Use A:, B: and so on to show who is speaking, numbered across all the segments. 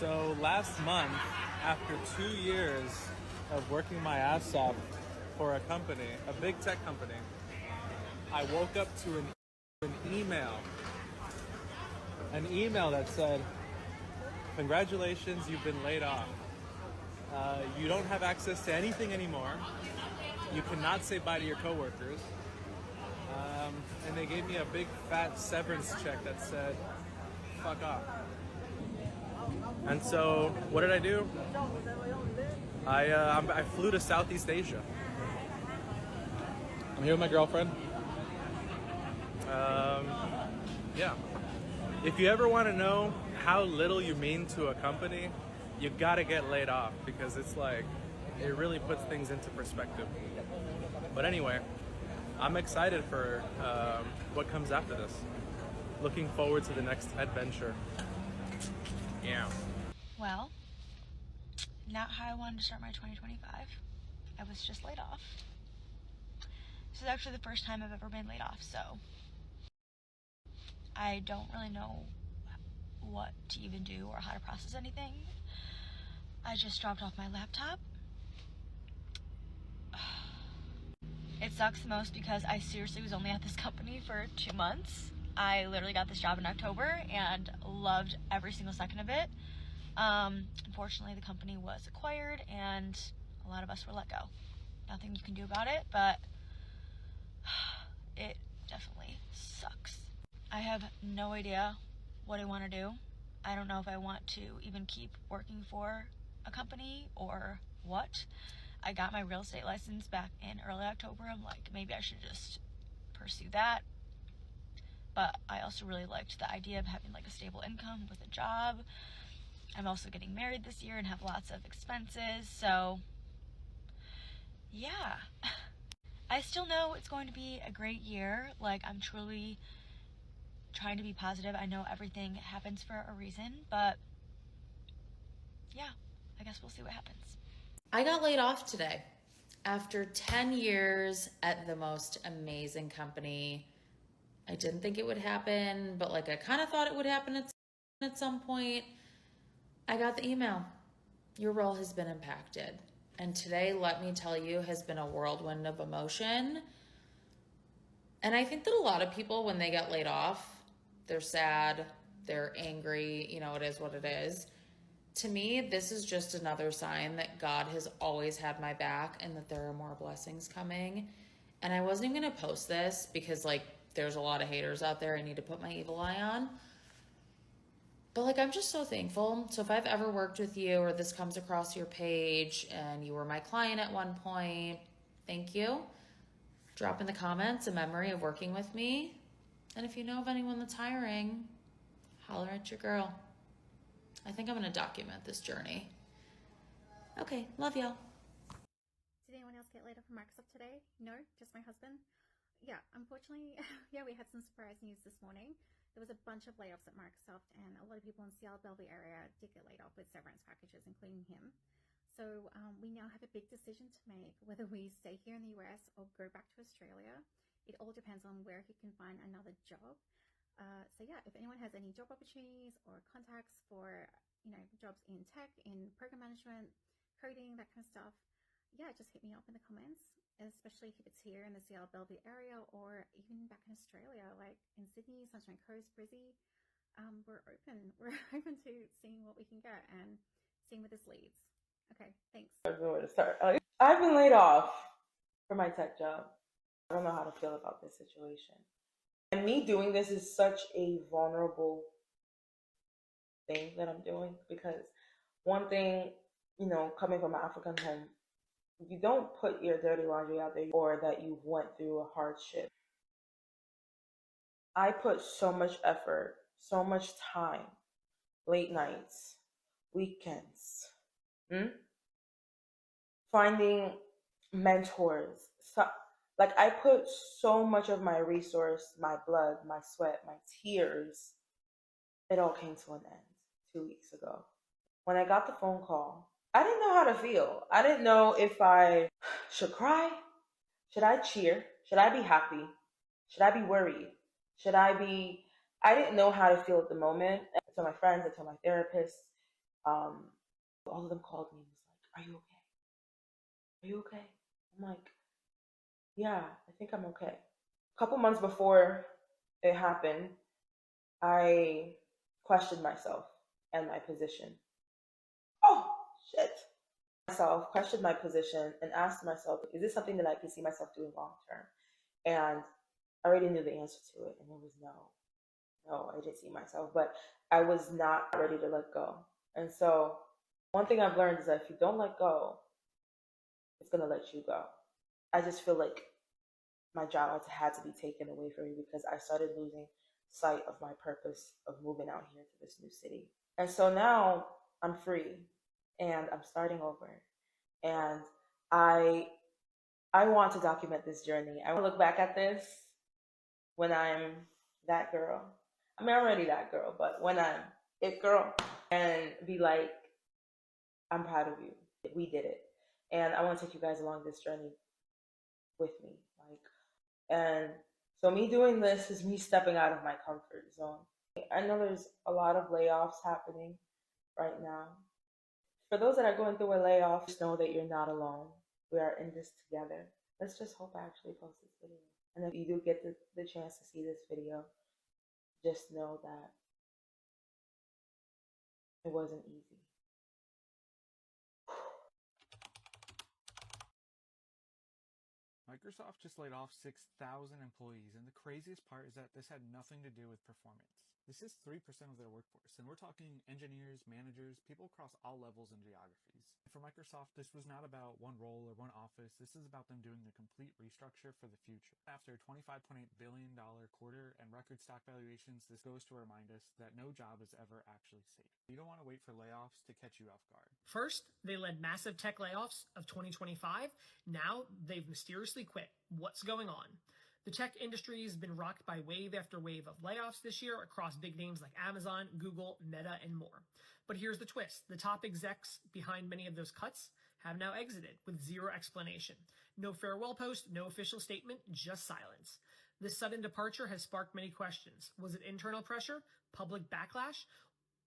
A: So last month, after 2 years of working my ass off for a company, a big tech company, I woke up to an email that said, "Congratulations, you've been laid off. You don't have access to anything anymore. You cannot say bye to your coworkers." And they gave me a big fat severance check that said, "Fuck off." And so, what did I do? I flew to Southeast Asia. I'm here with my girlfriend. Yeah. If you ever want to know how little you mean to a company, you gotta get laid off, because it's like, it really puts things into perspective. But anyway, I'm excited for what comes after this. Looking forward to the next adventure. Yeah.
B: Well, not how I wanted to start my 2025. I was just laid off. This is actually the first time I've ever been laid off, so I don't really know what to even do or how to process anything. I just dropped off my laptop. It sucks the most because I seriously was only at this company for 2 months. I literally got this job in October and loved every single second of it. Unfortunately, the company was acquired and a lot of us were let go. Nothing you can do about it, but it definitely sucks. I have no idea what I want to do. I don't know if I want to even keep working for a company or what. I got my real estate license back in early October. I'm like, maybe I should just pursue that. But I also really liked the idea of having like a stable income with a job. I'm also getting married this year and have lots of expenses. So yeah, I still know it's going to be a great year. Like, I'm truly trying to be positive. I know everything happens for a reason, but yeah, I guess we'll see what happens.
C: I got laid off today after 10 years at the most amazing company. I didn't think it would happen, but like I kind of thought it would happen at some point. I got the email. Your role has been impacted. And today, let me tell you, has been a whirlwind of emotion. And I think that a lot of people, when they get laid off, they're sad, they're angry, it is what it is. To me, this is just another sign that God has always had my back and that there are more blessings coming. And I wasn't even going to post this because there's a lot of haters out there I need to put my evil eye on. But I'm just so thankful. So if I've ever worked with you or this comes across your page and you were my client at one point, thank you. Drop in the comments a memory of working with me. And if you know of anyone that's hiring, holler at your girl. I think I'm going to document this journey. Okay, love y'all.
D: Did anyone else get laid off from Microsoft today? No, just my husband. Yeah, unfortunately, we had some surprise news this morning. There was a bunch of layoffs at Microsoft, and a lot of people in Seattle, Bellevue area did get laid off with severance packages, including him. So we now have a big decision to make, whether we stay here in the US or go back to Australia. It all depends on where he can find another job. So yeah, if anyone has any job opportunities or contacts for jobs in tech, in program management, coding, that kind of stuff, yeah, just hit me up in the comments, especially if it's here in the Seattle Bellevue area or even back in Australia, like in Sydney, Sunshine Coast, Brizzy. We're open. We're open to seeing what we can get and seeing where this leads. Okay, thanks.
E: I don't know where to start. I've been laid off for my tech job. I don't know how to feel about this situation. And me doing this is such a vulnerable thing that I'm doing, because one thing, coming from an African home, you don't put your dirty laundry out there or that you went through a hardship. I put so much effort, so much time, late nights, weekends, finding mentors. I put so much of my resource, my blood, my sweat, my tears. It all came to an end 2 weeks ago. When I got the phone call, I didn't know how to feel. I didn't know if I should cry. Should I cheer? Should I be happy? Should I be worried? I didn't know how to feel at the moment. I told my friends, I told my therapist, Um, all of them called me and was like, "Are you okay? Are you okay?" I'm like, "Yeah, I think I'm okay." A couple months before it happened, I questioned myself and my position. Oh, shit. Myself, questioned my position, and asked myself, is this something that I can see myself doing long term? And I already knew the answer to it, and it was no. No, I didn't see myself, but I was not ready to let go. And so, one thing I've learned is that if you don't let go, it's going to let you go. I just feel like my job had to be taken away from me because I started losing sight of my purpose of moving out here to this new city. And so now I'm free and I'm starting over. And I I want to document this journey. I want to look back at this when I'm that girl. I mean, I'm already that girl, but when I'm it girl and be like, I'm proud of you. We did it. And I want to take you guys along this journey with me. And so me doing this is me stepping out of my comfort zone. I know there's a lot of layoffs happening right now. For those that are going through a layoff, just know that you're not alone. We are in this together. Let's just hope I actually post this video. And if you do get the chance to see this video, just know that it wasn't easy.
F: Microsoft just laid off 6,000 employees, and the craziest part is that this had nothing to do with performance. This is 3% of their workforce, and we're talking engineers, managers, people across all levels and geographies. For Microsoft, this was not about one role or one office. This is about them doing the complete restructure for the future. After a $25.8 billion quarter and record stock valuations, this goes to remind us that no job is ever actually safe. You don't want to wait for layoffs to catch you off guard.
G: First, they led massive tech layoffs of 2025. Now they've mysteriously quit. What's going on? The tech industry has been rocked by wave after wave of layoffs this year across big names like Amazon, Google, Meta, and more. But here's the twist. The top execs behind many of those cuts have now exited with zero explanation. No farewell post, no official statement, just silence. This sudden departure has sparked many questions. Was it internal pressure, public backlash,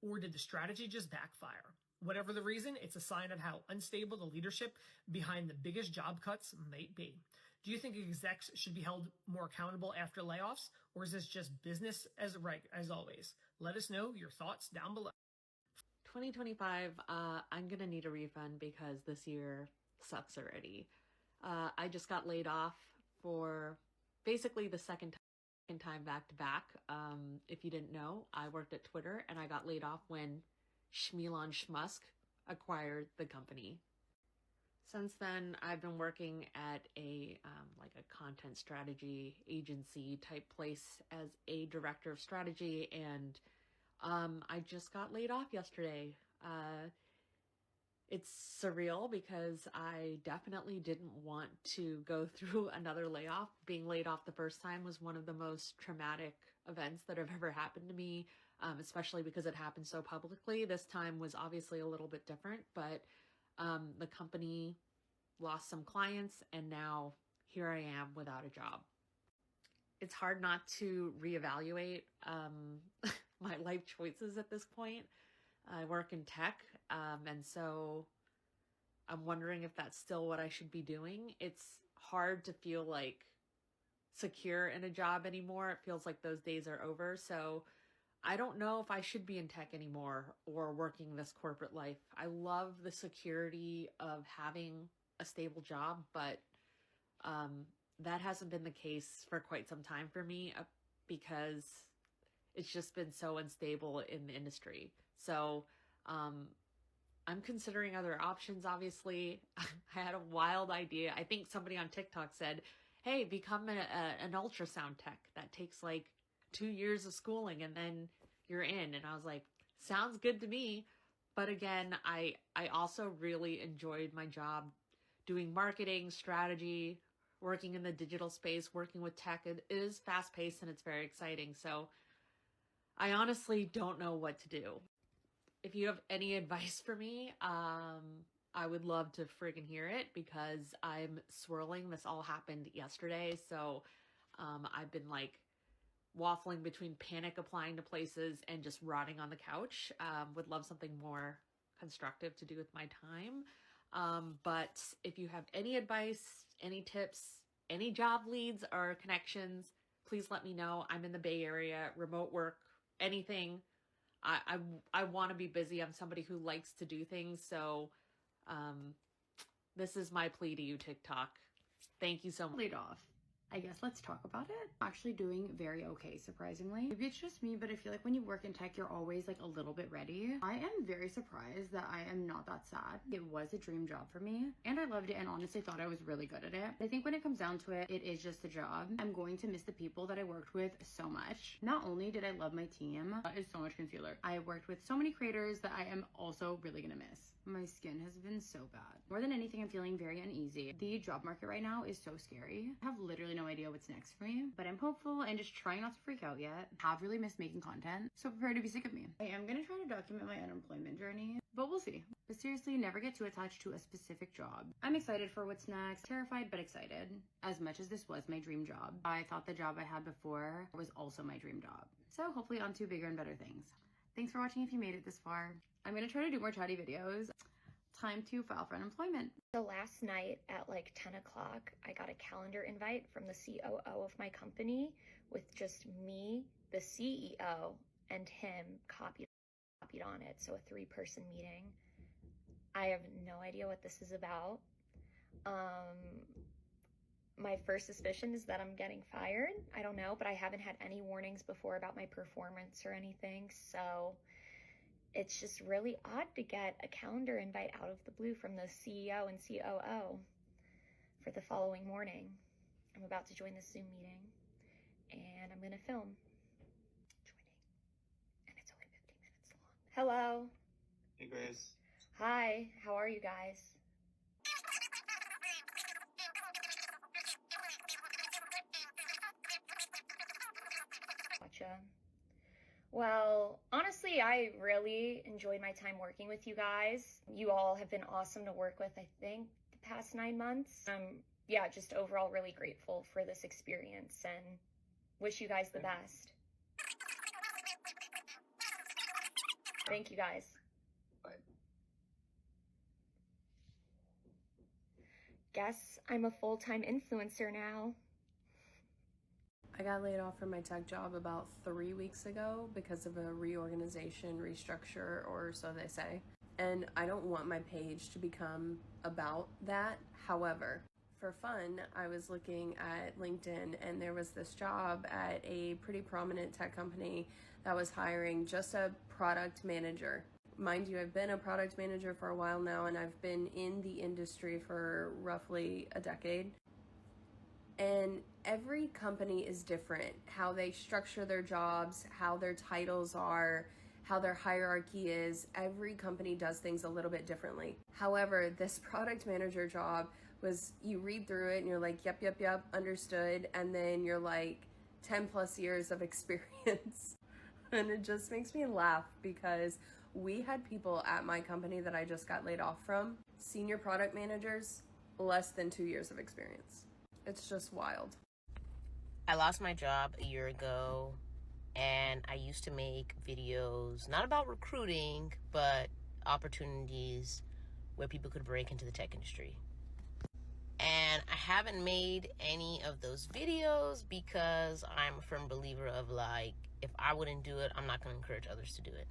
G: or did the strategy just backfire? Whatever the reason, it's a sign of how unstable the leadership behind the biggest job cuts might be. Do you think execs should be held more accountable after layoffs, or is this just business as always? Let us know your thoughts down below.
H: 2025, I'm gonna need a refund because this year sucks already. I just got laid off for basically the second time back to back. If you didn't know, I worked at Twitter and I got laid off when Elon Musk acquired the company. Since then, I've been working at a like a content strategy agency type place as a director of strategy, and I just got laid off yesterday. It's surreal because I definitely didn't want to go through another layoff. Being laid off the first time was one of the most traumatic events that have ever happened to me, especially because it happened so publicly. This time was obviously a little bit different, but the company lost some clients, and now here I am without a job. It's hard not to reevaluate my life choices at this point. I work in tech, and so I'm wondering if that's still what I should be doing. It's hard to feel like secure in a job anymore. It feels like those days are over. So I don't know if I should be in tech anymore or working this corporate life. I love the security of having a stable job, but that hasn't been the case for quite some time for me because it's just been so unstable in the industry. So I'm considering other options, obviously. I had a wild idea. I think somebody on TikTok said, hey, become an ultrasound tech. That takes like 2 years of schooling and then you're in. And I was like, sounds good to me. But again, I also really enjoyed my job doing marketing, strategy, working in the digital space, working with tech. It is fast paced and it's very exciting. So I honestly don't know what to do. If you have any advice for me, I would love to friggin' hear it because I'm swirling. This all happened yesterday. So I've been like waffling between panic applying to places and just rotting on the couch. Would love something more constructive to do with my time. But if you have any advice, any tips, any job leads or connections, please let me know. I'm in the Bay Area, remote work, anything. I want to be busy. I'm somebody who likes to do things. So this is my plea to you, TikTok. Thank you so much.
I: Laid off. I guess let's talk about it. Actually doing very okay, surprisingly. Maybe it's just me, but I feel like when you work in tech, you're always like a little bit ready. I am very surprised that I am not that sad. It was a dream job for me and I loved it and honestly thought I was really good at it. I think when it comes down to it, it is just a job. I'm going to miss the people that I worked with so much. Not only did I love my team, that is so much concealer. I worked with so many creators that I am also really gonna miss. My skin has been so bad. More than anything, I'm feeling very uneasy. The job market right now is so scary. I have literally no idea what's next for me, but I'm hopeful and just trying not to freak out yet. I have really missed making content, so prepare to be sick of me. I am gonna try to document my unemployment journey, but we'll see. But seriously, never get too attached to a specific job. I'm excited for what's next, terrified but excited. As much as this was my dream job, I thought the job I had before was also my dream job. So hopefully on to bigger and better things. Thanks for watching if you made it this far. I'm gonna try to do more chatty videos. Time to file for unemployment.
J: So last night at like 10 o'clock, I got a calendar invite from the COO of my company with just me, the CEO, and him copied on it. So a 3-person meeting. I have no idea what this is about. My first suspicion is that I'm getting fired. I don't know, but I haven't had any warnings before about my performance or anything. So it's just really odd to get a calendar invite out of the blue from the CEO and COO for the following morning. I'm about to join the Zoom meeting and I'm gonna film joining, and it's only 15 minutes long. Hello.
K: Hey Grace.
J: Hi, how are you guys? Gotcha. Well, honestly, I really enjoyed my time working with you guys. You all have been awesome to work with, I think, the past 9 months. Yeah, just overall really grateful for this experience and wish you guys the best. Thank you guys.
K: Bye.
J: Guess I'm a full-time influencer now.
L: I got laid off from my tech job about 3 weeks ago because of a reorganization, restructure, or so they say. And I don't want my page to become about that. However, for fun, I was looking at LinkedIn and there was this job at a pretty prominent tech company that was hiring just a product manager. Mind you, I've been a product manager for a while now and I've been in the industry for roughly a decade. And every company is different. How they structure their jobs, how their titles are, how their hierarchy is. Every company does things a little bit differently. However, this product manager job was, you read through it and you're like, yep, understood. And then you're like 10 plus years of experience. And it just makes me laugh because we had people at my company that I just got laid off from, senior product managers, less than 2 years of experience. It's just wild.
M: I lost my job a year ago and I used to make videos, not about recruiting, but opportunities where people could break into the tech industry. And I haven't made any of those videos because I'm a firm believer of like, if I wouldn't do it, I'm not going to encourage others to do it.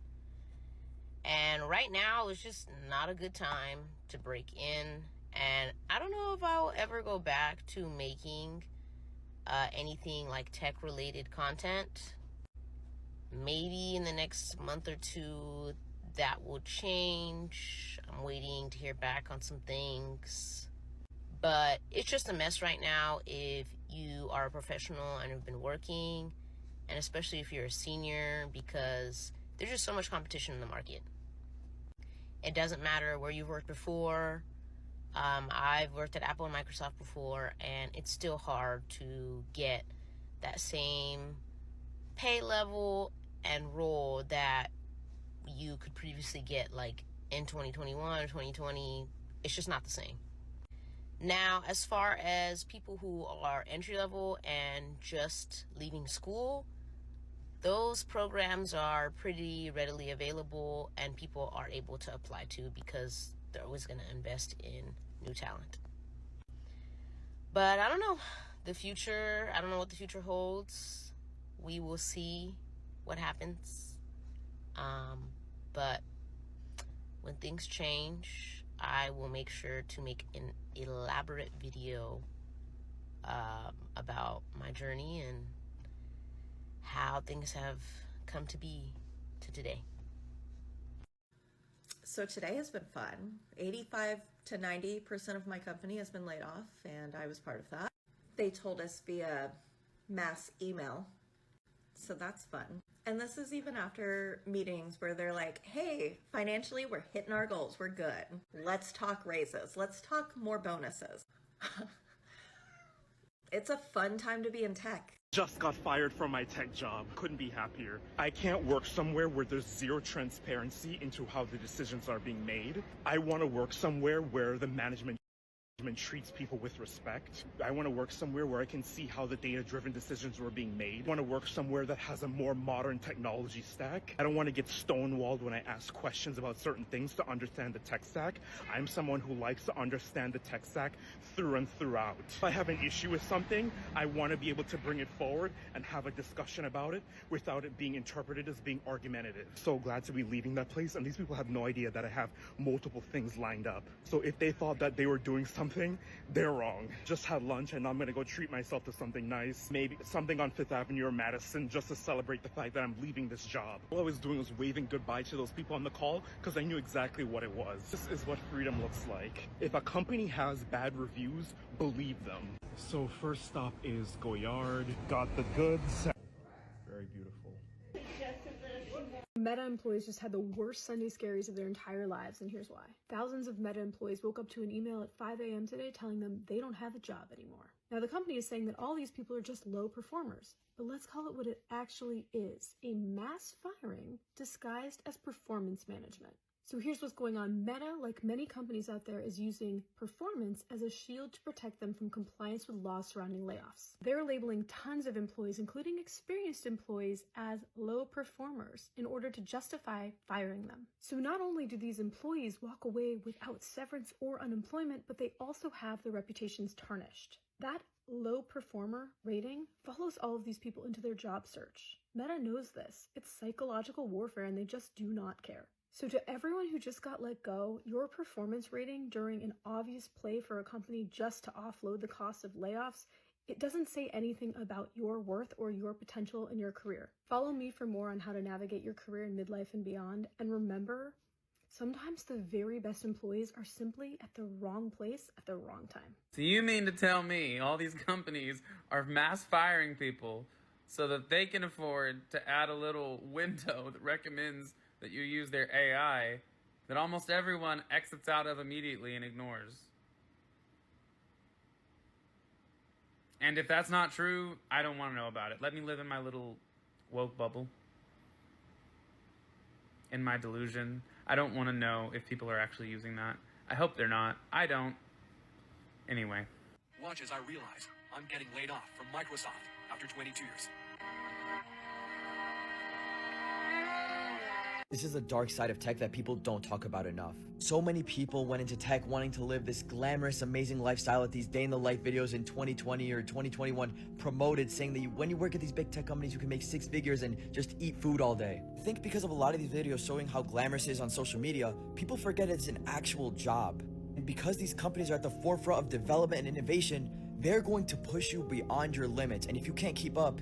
M: And right now it's just not a good time to break in. And I don't know if I'll ever go back to making anything like tech-related content. Maybe in the next month or two that will change. I'm waiting to hear back on some things. But it's just a mess right now if you are a professional and have been working, and especially if you're a senior, because there's just so much competition in the market. It doesn't matter where you've worked before. I've worked at Apple and Microsoft before, and it's still hard to get that same pay level and role that you could previously get like in 2021 or 2020. It's just not the same. Now, as far as people who are entry level and just leaving school, those programs are pretty readily available and people are able to apply to because they're always going to invest in new talent. But I don't know. I don't know what the future holds. We will see what happens. But when things change, I will make sure to make an elaborate video about my journey and how things have come to be to today.
N: So today has been fun. 85 to 90% of my company has been laid off, and I was part of that. They told us via mass email, so that's fun. And this is even after meetings where they're like, hey, financially, we're hitting our goals. We're good. Let's talk raises. Let's talk more bonuses. It's a fun time to be in tech.
O: Just got fired from my tech job. Couldn't be happier. I can't work somewhere where there's zero transparency into how the decisions are being made. I want to work somewhere where the management treats people with respect. I want to work somewhere where I can see how the data-driven decisions were being made. I want to work somewhere that has a more modern technology stack. I don't want to get stonewalled when I ask questions about certain things to understand the tech stack. I'm someone who likes to understand the tech stack through and throughout. If I have an issue with something, I want to be able to bring it forward and have a discussion about it without it being interpreted as being argumentative. So glad to be leaving that place, and these people have no idea that I have multiple things lined up. So if they thought that they were doing something, they're wrong. Just had lunch and I'm gonna go treat myself to something nice. Maybe something on 5th Avenue or Madison just to celebrate the fact that I'm leaving this job. All I was doing was waving goodbye to those people on the call because I knew exactly what it was. This is what freedom looks like. If a company has bad reviews, believe them. So first stop is Goyard. Got the goods. Very beautiful.
P: Meta employees just had the worst Sunday scaries of their entire lives, and here's why. Thousands of Meta employees woke up to an email at 5 a.m. today telling them they don't have a job anymore. Now, the company is saying that all these people are just low performers, but let's call it what it actually is, a mass firing disguised as performance management. So here's what's going on. Meta, like many companies out there, is using performance as a shield to protect them from compliance with laws surrounding layoffs. They're labeling tons of employees, including experienced employees, as low performers in order to justify firing them. So not only do these employees walk away without severance or unemployment, but they also have their reputations tarnished. That low performer rating follows all of these people into their job search. Meta knows this. It's psychological warfare, and they just do not care. So to everyone who just got let go, your performance rating during an obvious play for a company just to offload the cost of layoffs, it doesn't say anything about your worth or your potential in your career. Follow me for more on how to navigate your career in midlife and beyond. And remember, sometimes the very best employees are simply at the wrong place at the wrong time.
Q: So you mean to tell me all these companies are mass firing people so that they can afford to add a little window that recommends that you use their AI that almost everyone exits out of immediately and ignores? And if that's not true, I don't want to know about it. Let me live in my little woke bubble, in my delusion. I don't want to know if people are actually using that. I hope they're not. I don't. Anyway.
R: Watch as I realize I'm getting laid off from Microsoft after 22 years.
S: This is the dark side of tech that people don't talk about enough. So many people went into tech wanting to live this glamorous, amazing lifestyle that these day-in-the-life videos in 2020 or 2021 promoted, saying that when you work at these big tech companies, you can make 6 figures and just eat food all day. I think because of a lot of these videos showing how glamorous it is on social media, people forget it's an actual job. And because these companies are at the forefront of development and innovation, they're going to push you beyond your limits. And if you can't keep up,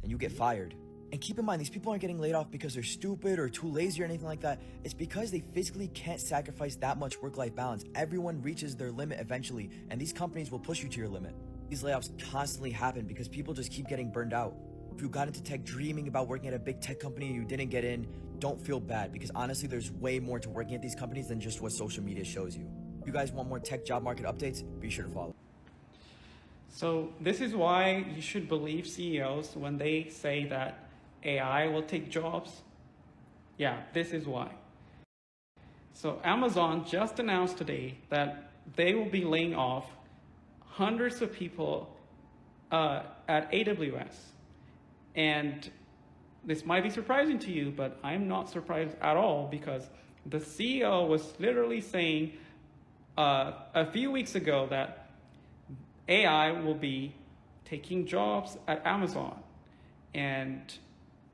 S: then you get fired. And keep in mind, these people aren't getting laid off because they're stupid or too lazy or anything like that. It's because they physically can't sacrifice that much work-life balance. Everyone reaches their limit eventually, and these companies will push you to your limit. These layoffs constantly happen because people just keep getting burned out. If you got into tech dreaming about working at a big tech company and you didn't get in, don't feel bad, because honestly, there's way more to working at these companies than just what social media shows you. If you guys want more tech job market updates, be sure to follow.
T: So this is why you should believe CEOs when they say that AI will take jobs. Yeah, this is why. So Amazon just announced today that they will be laying off hundreds of people at AWS. And this might be surprising to you, but I'm not surprised at all, because the CEO was literally saying a few weeks ago that AI will be taking jobs at Amazon. And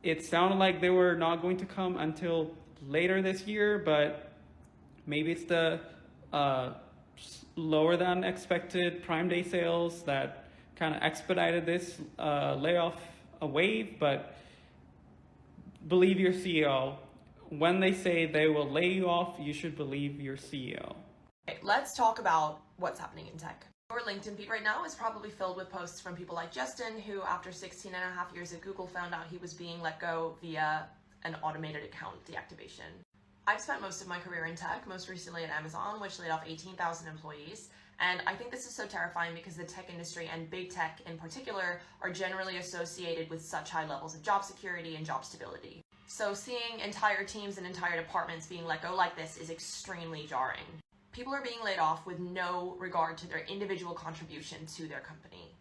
T: it sounded like they were not going to come until later this year, but maybe it's the lower than expected Prime Day sales that kind of expedited this layoff wave. But believe your CEO. When they say they will lay you off, you should believe your CEO.
U: Okay, let's talk about what's happening in tech. Your LinkedIn feed right now is probably filled with posts from people like Justin, who after 16 and a half years at Google found out he was being let go via an automated account deactivation. I've spent most of my career in tech, most recently at Amazon, which laid off 18,000 employees. And I think this is so terrifying because the tech industry, and big tech in particular, are generally associated with such high levels of job security and job stability. So seeing entire teams and entire departments being let go like this is extremely jarring. People are being laid off with no regard to their individual contribution to their company.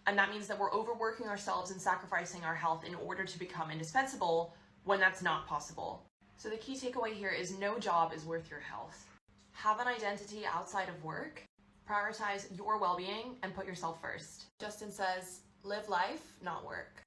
U: And that means that we're overworking ourselves and sacrificing our health in order to become indispensable when that's not possible. So the key takeaway here is no job is worth your health. Have an identity outside of work, prioritize your well-being, and put yourself first. Justin says, live life, not work.